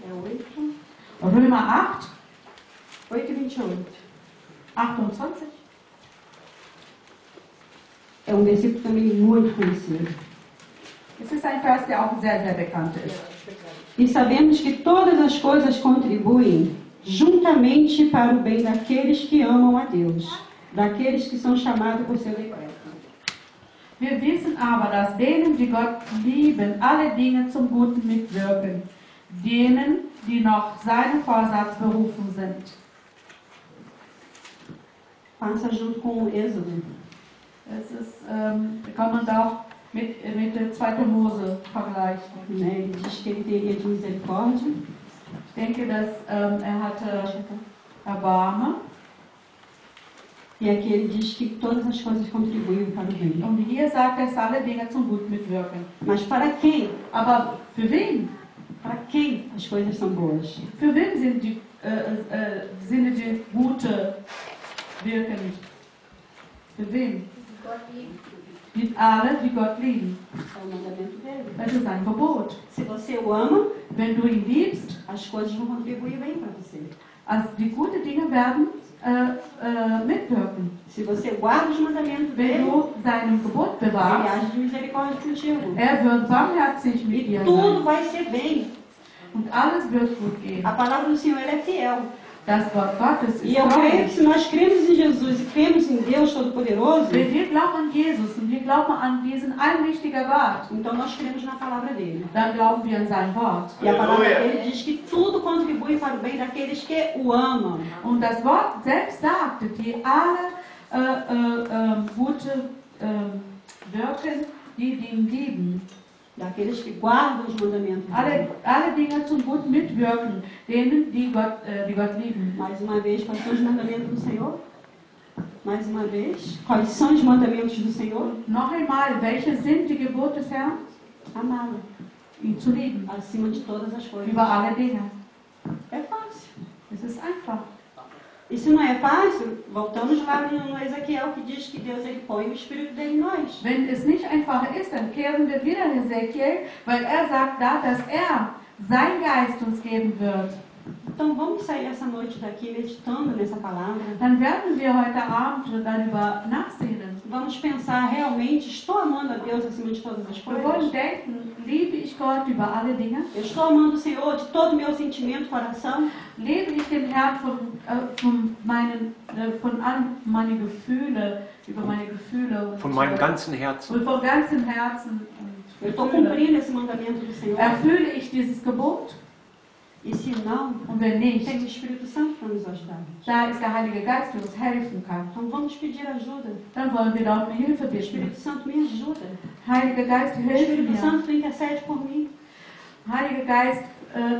é 8, Römer 8, 8:28. 28. É um versículo também muito conhecido. Es ist ein Vers, der auch sehr, sehr bekannt ist. E sabemos que todas as coisas contribuem juntamente para o bem daqueles que amam a Deus, daqueles que são chamados por seu decreto. Wir wissen aber, dass denen, die Gott lieben, alle Dinge zum Guten mitwirken, denen, die nach seinem Vorsatz berufen sind. Passa junto com o Êxodo. Es ist, kann man da mit der 2. Mose vergleichen. Né? Ele diz que ele teria de misericórdia. Ich denke, dass hatte Erbarmen. E aqui ele diz que todas as coisas contribuem para o bem. Und hier sagt er, dass alle Dinge zum Guten mitwirken. Mas para quem? Aber für wen? Para quem as coisas são boas? Für wen sind die gute wirkend? Für wen? Mit alle, die Gott lieben. É o mandamento dele. Das ist ein Gebot. Se você o ama, Wenn du ihn liebst, as coisas vão contribuir bem para você. also die guten Dinge werden mitwirken. Se você guarda os mandamentos Wenn dele, du seinem Gebot ele bewahrst, age de misericórdia contigo. er wird barmherzig mit E dir tudo sein. vai ser bem. Und alles wird gut gehen. A palavra do Senhor ela é fiel. Das Wort Gottes E ist eu creio treu. que se nós cremos em Jesus e cremos em Deus Todo-Poderoso, Wenn wir glauben an Jesus und wir glauben an diesen allmächtigen Gott, então nós cremos na palavra dele. dann glauben wir an sein Wort. E a palavra dele diz que tudo contribui para o bem daqueles que o amam. Und das Wort selbst sagte, die alle gute wirken, die ihn lieben. Daqueles que guardam os mandamentos dele. Alle Dinge zum Guten mitwirken, denen, die Gott lieben. Mais uma vez, quais são os mandamentos do Senhor? Mais uma vez, quais são os mandamentos do Senhor? Noch einmal, welche sind die Gebote des Herrn? Amá-lo Ihn zu lieben, acima de todas as coisas. über alle Dinge. É fácil. Es ist einfach. E se não é fácil, voltamos lá no Ezequiel que diz que Deus ele põe o Espírito dele em nós. Wenn es nicht einfach ist, dann kehren wir wieder in Ezekiel, weil er sagt da, dass er sein Geist uns geben wird. Então vamos sair essa noite daqui meditando nessa palavra. Dann werden wir heute Abend darüber nachsinnen. Vamos pensar realmente, estou amando a Deus acima de todas as Wir wollen coisas? denken, liebe ich Gott über alle Dinge? Eu estou amando o Senhor de todo o meu sentimento, coração? Lebe ich den Herrn von all meine Gefühle, über meine Gefühle und Von meinem ganzen Herzen. und von ganzem Herzen Eu estou und Gefühle. cumprindo esse mandamento do Senhor? Erfülle ich dieses Gebot? E se não, Und wenn nicht, tem o Espírito Santo para nos ajudar. da ist der Heilige Geist, der uns helfen kann. Então vamos pedir ajuda. Dann wollen wir dort eine Hilfe O bitten. Espírito Santo me ajuda. Heiliger Geist, O hilf Espírito mir. Santo intercede por mim. Heiliger Geist,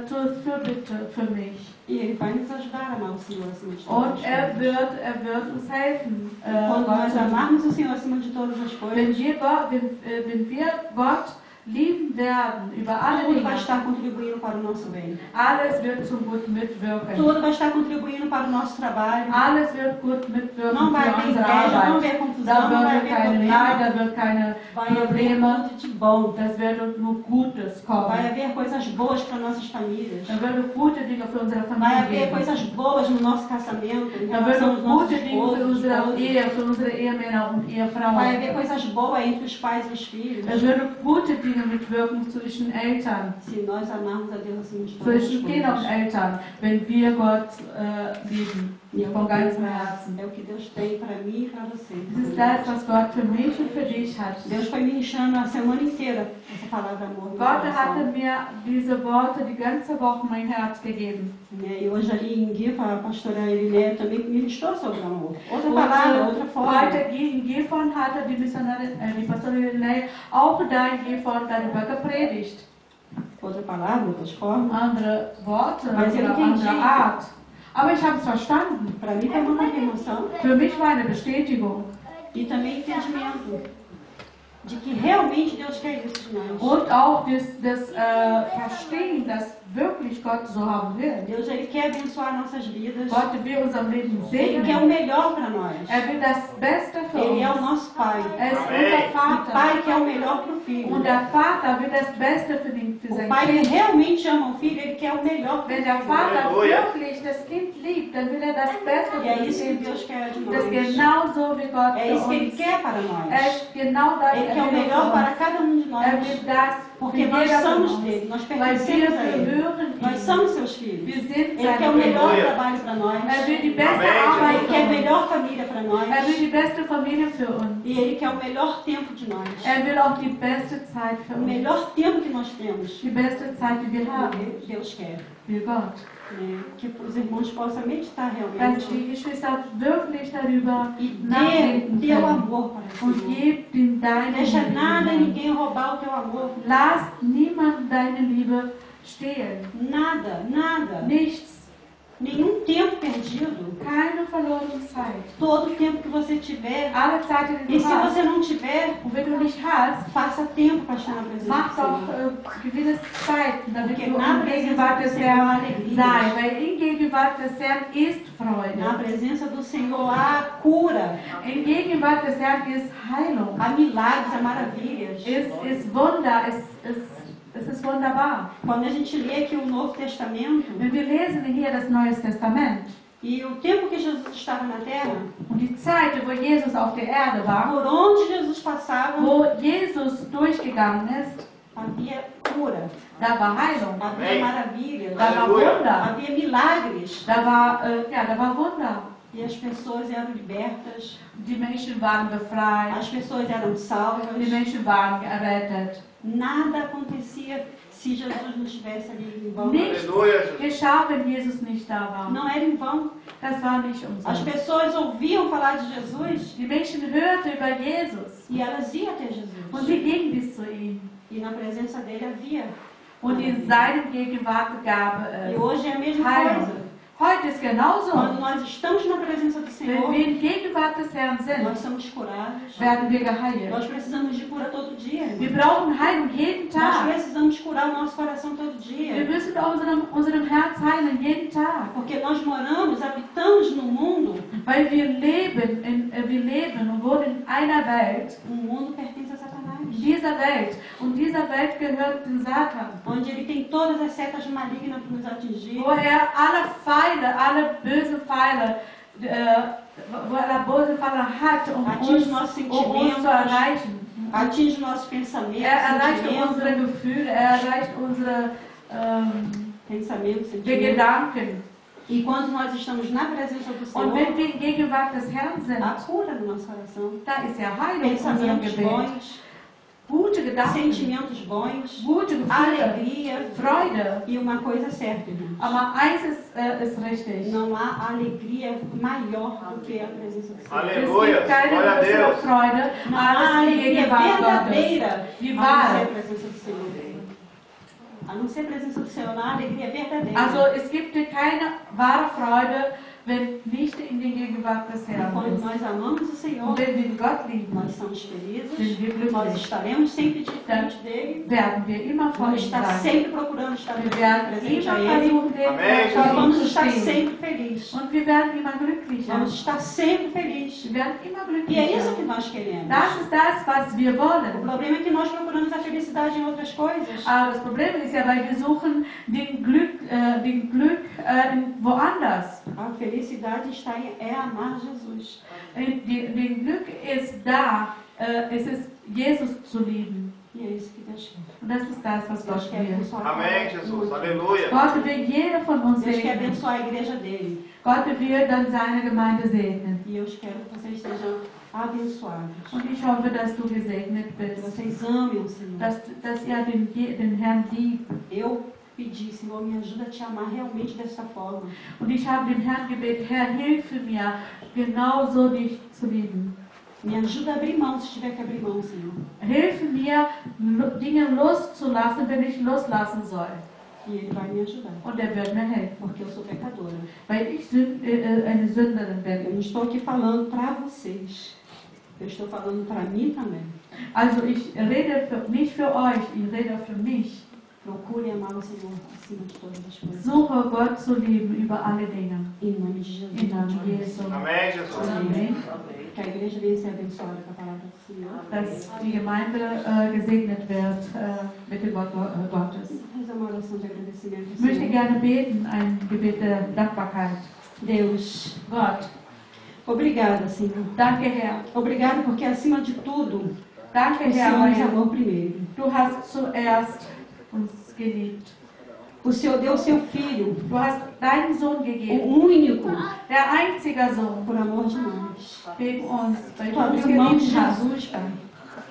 tu Fürbitte für mich. E Ele vai nos ajudar a amar o Senhor acima de todas Und as coisas. er wird uns helfen. Quando nós Gott, amarmos o Senhor acima de todas as coisas, wenn wir Gott lieben werden über alle Tudo vai Dinge, estar contribuindo para o nosso bem. alles wird zum Guten mitwirken. Tudo vai estar contribuindo para o nosso trabalho. Alles wird gut mitwirken Não vai für haver unsere inveja, não Arbeit. vai haver Da confusão, não vai wird haver kein Leid, problema. da wird keine Vai haver Probleme. tudo de bom. Das wird nur Gutes Vai kommen. haber coisas boas para nossas famílias. Da wird gute Dinge für unsere Vai Familie haver geben. coisas boas no nosso casamento, em Da relação aos wird nossos gute Dinge für esposos, unsere esposas. Ehe, für unsere Ehemänner und Vai Ehefrauen. haver coisas boas entre os pais e os filhos. Es werden gute Dinge mitwirken zwischen Eltern, Se nós amarmos a Deus acima de todas as zwischen Kindern und coisas. Eltern, wenn wir Gott lieben, von ganzem Herzen. É o que Deus tem para mim e para você. Das ist das, was Gott für mich und für dich hat. Deus foi ministrando a semana inteira essa palavra amor. no meu Gott coração. hatte mir diese Worte die ganze Woche in mein Herz gegeben. Né? E hoje ali em Guia, a pastora Elinéia também ministrou sobre o amor. Outra Und palavra, outra forma. heute in Gifhorn hatte die Missionarin, die Pastorin Renee, auch da in Gifhorn darüber gepredigt. Outra palavra, outras formas. Andere Worte Mas eu oder entendi. andere Art. Aber ich habe es verstanden. Para mim foi uma confirmação Für mich war eine Bestätigung. e também entendimento de que realmente Deus quer isso de nós. Und auch das Verstehen, dass wirklich Gott so haben will. Deus ele quer abençoar nossas vidas. Gott will unser Leben Ele quer o segnen. melhor para nós. Er will das Beste für Ele é o uns. nosso Pai. Er ist Amen. unser O Vater. Pai quer o melhor para o filho. Und der Vater will das Beste für O sein Pai Kind. que realmente ama o filho, ele quer o melhor para Wenn o der filho. Vater Halleluja. wirklich das Kind liebt, dann will er das Beste E é für das isso que Kind. Deus quer de Das ist nós. genauso wie Gott É für isso que Ele uns. quer para nós. ist genau das. Ele quer o will melhor für para uns. cada um de nós. Will das für Porque nós jeder von somos uns. dele, nós Weil pertencemos a wir Ele. gehören Nós ihm. somos seus filhos. Wir sind Ele quer o seine melhor Kinder. trabalho para nós. Er will die beste Amen. Arbeit Ele quer a für uns. melhor família para nós. Er will die beste Familie für uns. E Ele quer o melhor tempo de nós. Er will auch die beste Zeit für O uns. melhor tempo que nós temos. Die beste Zeit, die wir haben, Deus quer. will Gott. Né? Que os irmãos possam meditar Dass realmente. die Geschwister wirklich darüber E nachdenken dê o können. amor para o Und Senhor. gib ihm deine Deixa nada e Liebe. ninguém roubar o teu amor. Lass niemand deine Liebe stehlen. Nada, nada. Nichts. Nenhum tempo perdido. Keine verlorene Zeit. Todo o tempo que você tiver. Alle Zeit, die E du se hast. você não tiver, Und wenn du nicht hast, faça tempo para estar na presença mach do doch Senhor. gewisse Zeiten, damit Porque du na in Gegenwart des presença do Senhor há Herrn alegria. sei. Weil in Gegenwart des Herrn ist Na Freude. presença do Senhor há cura, In Gegenwart des Herrn ist Heilung. há milagres, há maravilhas. Es ist Wunder, es ist wunderbar. Quando a gente lê aqui o Novo Testamento, Wenn wir lesen hier das Neue Testament e o tempo que Jesus estava na terra, und die Zeit, wo Jesus auf der Erde war, por onde Jesus passava, wo Jesus durchgegangen ist, havia cura, da war Heilung, havia Amém. maravilhas, da war Halleluja. Wunder, havia milagres. da war Wunder. E as pessoas eram libertas, Die Menschen waren befreit, as pessoas eram salvas. die Menschen waren gerettet. Nada acontecia se Jesus não estivesse ali em vão. Nichts Halleluja, Jesus. geschah, wenn Jesus nicht da war. Não era em vão. Das war nicht As umsonst. pessoas ouviam falar de Jesus Die Menschen hörten über Jesus e elas iam até und Jesus. sie gingen bis zu ihm. E na presença dele havia. Und in seinem Gegenwart gab E es hoje é a mesma Heilung. coisa. Heute ist genauso. Quando nós estamos na presença do Wenn Senhor, wir in Gegenwart des Herrn nós sind, somos curados. werden wir geheilt. Nós precisamos de cura todo dia. Wir brauchen Heilung jeden Nós Tag. precisamos curar o nosso coração todo Wir dia. müssen unserem Herz heilen jeden Tag. Porque nós moramos, habitamos no mundo. Weil wir leben und wohnen in einer Welt, O mundo pertence a Satanás. in dieser Welt. Und dieser Welt gehört dem Satan. Onde ele tem todas as setas malignas para nos atingir. Wo er alle Pfeile, alle bösen Pfeile, wo er alle bösen Pfeile hat, um Atinge nossos uns sentimentos. zu erreichen. Atinge nossos pensamentos, Er erreicht sentimentos, unsere Gefühle, er erreicht unsere pensamentos, die sentimentos. Gedanken. E quando nós estamos na presença do Und wenn Senhor, wir in Gegenwart des Herrn sind, há cura no nosso coração. da ist ja Heilung in unserem Pensamentos Gebet. bons, Gute Gedanken, sentimentos bons, gute Gefühle, alegria. Freude. E uma coisa certa, irmãos. Aber eins ist richtig. Não há alegria maior do que a presença do Senhor. Es Aleluia. gibt keine Glória a größere Deus. Freude Não há als die alegria Gegenwart Gottes. verdadeira Die a não ser a wahre. presença do Senhor. A não ser a presença do Senhor, não há alegria verdadeira. Also es gibt keine wahre Freude, wenn nicht in die Gegenwart des E Herrn quando ist. nós amamos o Senhor, Und wenn wir Gott lieben, nós somos felizes, sind wir nós glücklich. estaremos sempre diante dele, Werden wir immer vor vamos ihm estar sein. sempre procurando estar Wir werden presente a immer ele, versuchen, den Amen. vor e ihm vamos zu estar stehen. sempre felizes. Und wir werden immer glücklicher. Vamos estar sempre felizes. Wir werden immer E é isso que glücklicher. nós queremos. Das ist das, was wir O wollen. problema é que nós procuramos a felicidade em outras coisas. Aber das Problem ist ja, weil wir suchen den Glück woanders. A felicidade está é amar Jesus. Den Glück ist da, es ist Jesus zu lieben. E é isso que Deus quer. Und das ist das, was Deus Gott quer will. abençoar Amém, Jesus. Aleluia. Gott will jeder von uns Deus quer segnen. abençoar a igreja dele. Gott will dann seine Gemeinde segnen. E eu espero que vocês sejam abençoados. Und ich hoffe, dass du gesegnet Que bist. vocês amem o Senhor. Dass ihr den Herrn liebt. Eu pedi, Senhor, me ajuda a te amar realmente dessa forma. Und ich habe den Herrn gebeten, Herr, hilfe mir, genauso dich zu lieben. Me ajuda a abrir mão, se tiver que abrir mão, Senhor. Hilfe mir, Dinge loszulassen, wenn ich loslassen soll. E Ele vai me ajudar. Und er wird mir helfen, Porque eu sou pecadora. weil ich eine Sünderin Eu bin. não estou aqui falando para vocês. Eu estou falando para mim também. Also ich rede nicht für euch, ich rede für mich. Procure amar o Senhor acima de todas as coisas. Suche Gott zu lieben über alle Dinge. Em nome de Jesus. Im Namen Jesu. Amém, Jesus. Amen. Que a igreja venha ser abençoada com a palavra do Senhor. Dass die Gemeinde gesegnet wird mit dem Wort Gottes. Fazer uma oração de agradecimento. Ich möchte Senhor. gerne beten, ein Gebet der Dankbarkeit. Deus, Gott, obrigada, Senhor. danke Herr. Obrigada porque acima de tudo, Danke o Herr, Senhor nos weil amou primeiro. du hast zuerst uns geliebt. O Senhor deu o seu Filho, Du hast deinen Sohn o gegeben, único, der einzige Sohn, por amor de nós. wegen uns, weil Tu du uns abriu mão de geliebt hast. Jesus, Pai.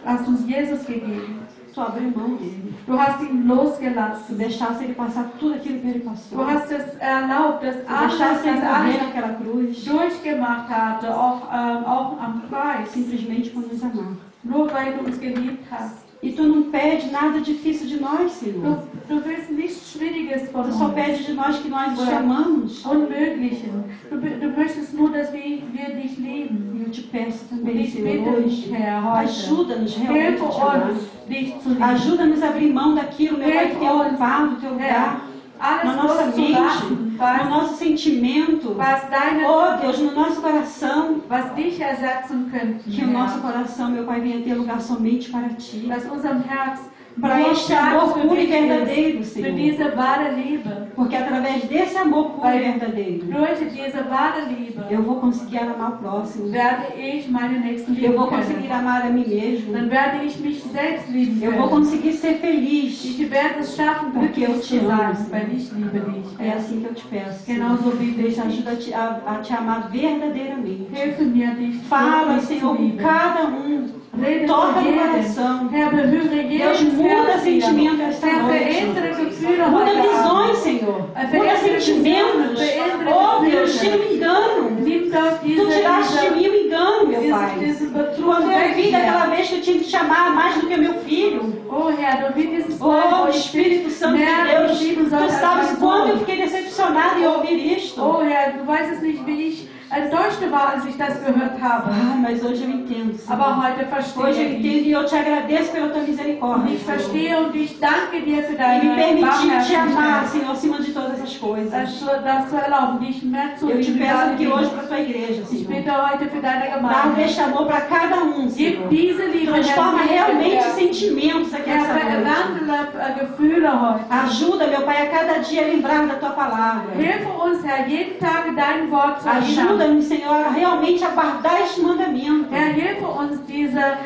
Hast uns Jesus gegeben. Tu abriu mão dele. Du hast ihn Tu losgelassen. deixasse ele passar tudo aquilo que ele passou. Du hast es erlaubt, dass Tu alles, deixasse ele das morrer alles naquela cruz, durchgemacht hatte, auch am Kreuz, simplesmente por nos amar. nur weil du uns geliebt hast. E tu não pede nada difícil de nós, Senhor. Du willst nichts Schwieriges von Tu só uns, pede de nós que nós te amamos. Unmöglichen. Du möchtest nur, dass wir dich lieben. E eu te peço Und também, ich Senhor, bitte dich, hoje, Herr, heute, ajuda-nos realmente hilfe a te amar. uns, dich zu lieben. Ajuda-nos a abrir mão daquilo, meu Pai, que tem ocupado o teu lugar. Alles Na nossa mente, loszulassen, no nosso sentimento. was Oh, Deus, no nosso coração. was dich ersetzen könnte, Que o nosso coração, meu Pai, venha ter lugar somente para Ti. dass unserem Herz Para nur este Platz amor für puro e dich ist, verdadeiro, für Senhor. diese wahre Liebe. Porque através desse amor puro e verdadeiro, Durch diese wahre Liebe eu vou conseguir amar o próximo. werde ich meine Nächsten Eu lieben vou conseguir können. amar a mim mesmo. Dann werde ich mich selbst lieben Eu vou können. conseguir ser feliz. Ich werde es schaffen, Porque eu glücklich te zu amo, sein, Senhor. weil ich liebe dich. É assim que eu te peço. Senhor. Genauso wie Deus, dich. ajuda a te amar verdadeiramente. Hilfe mir, dich Fala, wirklich Senhor, zu com lieben. cada Rede Toca zu no jedem. coração. Herr, berühre Deus, jedes muda Herz hier. sentimento esta Herr, noite. verändere Gefühle Muda heute visões, Abend. Senhor. Muda Verändere sentimentos. Visionen, Oh, verändere Deus, tira o Gefühle. engano. Nimm doch Tu tiraste de mim o engano, meu Pai. diesen Betrug Quando eu weg, vi daquela Herr. vez que eu tinha que te chamar mais do que meu filho. Oh Herr, du wie dieses Oh, Espírito Santo de Deus, tu sabes quando eu fiquei decepcionada em ouvir isto. Oh Herr, du weißt es nicht, wie ich enttäuscht war, als ich das gehört habe. Ah, mas hoje eu entendo, Senhor. Aber heute Hoje eu verstehe ich. entendo e eu te agradeço pela tua Und misericórdia, ich Senhor. verstehe und ich danke dir für E deine me permitir te amar, Barmherzigkeit. Senhor, acima de todas as coisas. Das zu erlauben, dich mehr zu Eu te lieben. peço aqui hoje para a tua igreja, Ich Senhor. bitte heute für deine Dá Gemeinde. este amor para cada um, Senhor. Gib diese Liebe, Transforma Herr, realmente Herr, sentimentos aqui nessa noite. verwandle Gefühle heute. Ajuda, meu Pai, a cada dia a lembrar da tua palavra. Hilfe uns, Herr, jeden Tag dein Wort zu erinnern. Ajuda-me, Senhor, a realmente a guardar este mandamento. Herr, hilfe uns, diese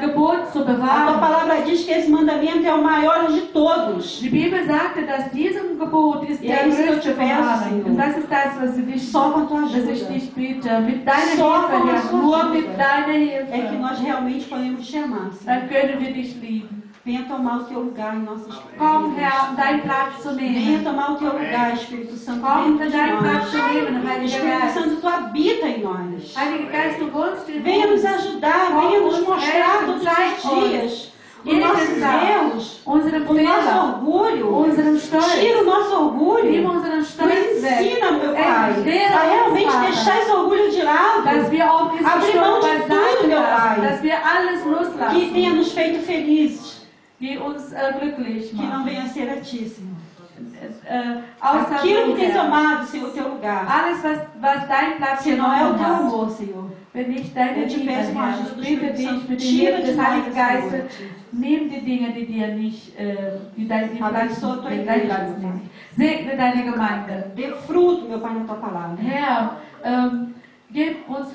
Gebot zu A tua bewahren. palavra diz que esse mandamento é o maior de todos. Die Bibel sagte, dass diesem Gebot ist E der é isso que eu te größte von peço, allen. Senhor. Und das ist das, was ich dich, Só com a tua was ich ajuda dich bitte. Mit deiner Só Hilfe, com a Herr, sua nur ajuda mit deiner é que Hilfe. nós realmente podemos te amar, Senhor. Dann können wir dich lieben. Venha tomar o teu lugar em nossas Komm, vidas. Herr, um deinen Platz zu Venha nehmen. tomar o teu lugar, Espírito Santo, Komm, dentro um de deinen Platz zu nós. nehmen, Heiliger Espírito Geist. Santo, tu habita em nós. Heiliger Geist, du wohnst in Venha nos uns. ajudar, venha nos mostrar todos os dias os nossos Gegensaat, erros, unseren o nosso Fehler, orgulho, unseren Stolz, tira o nosso orgulho, nimm unseren nos Stolz weg. ensina, meu Pai, Lehre a uns, realmente Vater, deixar esse orgulho de lado, dass wir auch diesen Abrir mão Stolz de tudo, beiseite meu lassen, Pai. dass wir alles que loslassen, tenha nos feito felizes, die uns glücklich que não machen. venha a ser a ti, Senhor. Außer Aquilo que du, tens Herr. amado, Senhor, o teu lugar, Alles, was dein Platz se não é o genommen teu hat, amor, Senhor, wenn nicht deine eu te Liebe, peço com a Herr, ajuda ich do bitte Espírito dich Santo, mit dem tira Hilfe de des nós Heiligen essa Geistes, noite. nimm die Dinge, die dir nicht, die dein Platz, Abençoa a tua dein igreja, Platz meu Pai. nimmt. Segne deine Gemeinde. Dê fruto, meu Pai, na tua palavra. Herr, gib uns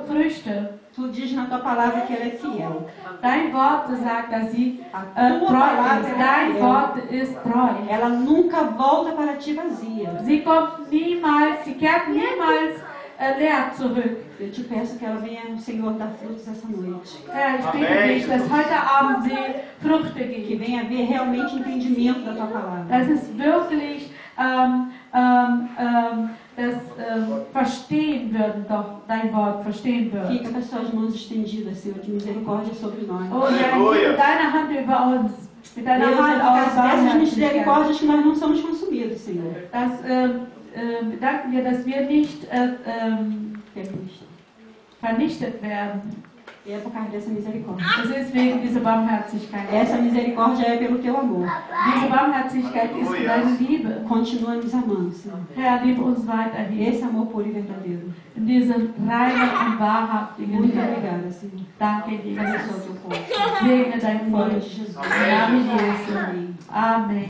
Früchte. Tu diz na tua palavra que ela é fiel. Dein Wort sagt, dass sie A tua treu palavra ist. é Dein fiel. Wort ist treu. Ela nunca volta para ti vazia. Sie kommt niemals, sie kehrt niemals leer zurück. Eu te peço que ela venha, Senhor, dar frutos essa noite. Herr, ich bitte Amen. dich, dass heute Abend sie Früchte Que gibt. venha haver realmente entendimento da tua palavra. Dass es wirklich das verstehen würden, doch dein Wort verstehen würden. Fica com as tuas mãos estendidas, Senhor, de misericórdia sobre nós. Oh Herr, Halleluja. gib deine Hand über uns. Mit deiner Deus, Hand aus essas Barmherzigkeit. misericórdias que nós não somos consumidos, Senhor. Das danken wir, dass wir nicht vernichtet werden. É por causa dessa misericórdia. Es ist wegen dieser Barmherzigkeit. Essa misericórdia é pelo teu amor. Diese Barmherzigkeit ist für deine Liebe. Continua nos amando, Senhor. Herr, liebe uns weiterhin Esse amor puro e verdadeiro. in diesem reinen und wahrhaftigen Muito Liebe. obrigada, Senhor. Danke, Abençoa o Jesus. teu povo. Segne dein Em nome Volk. de Jesus. Im Namen Jesu. Amém. Amen.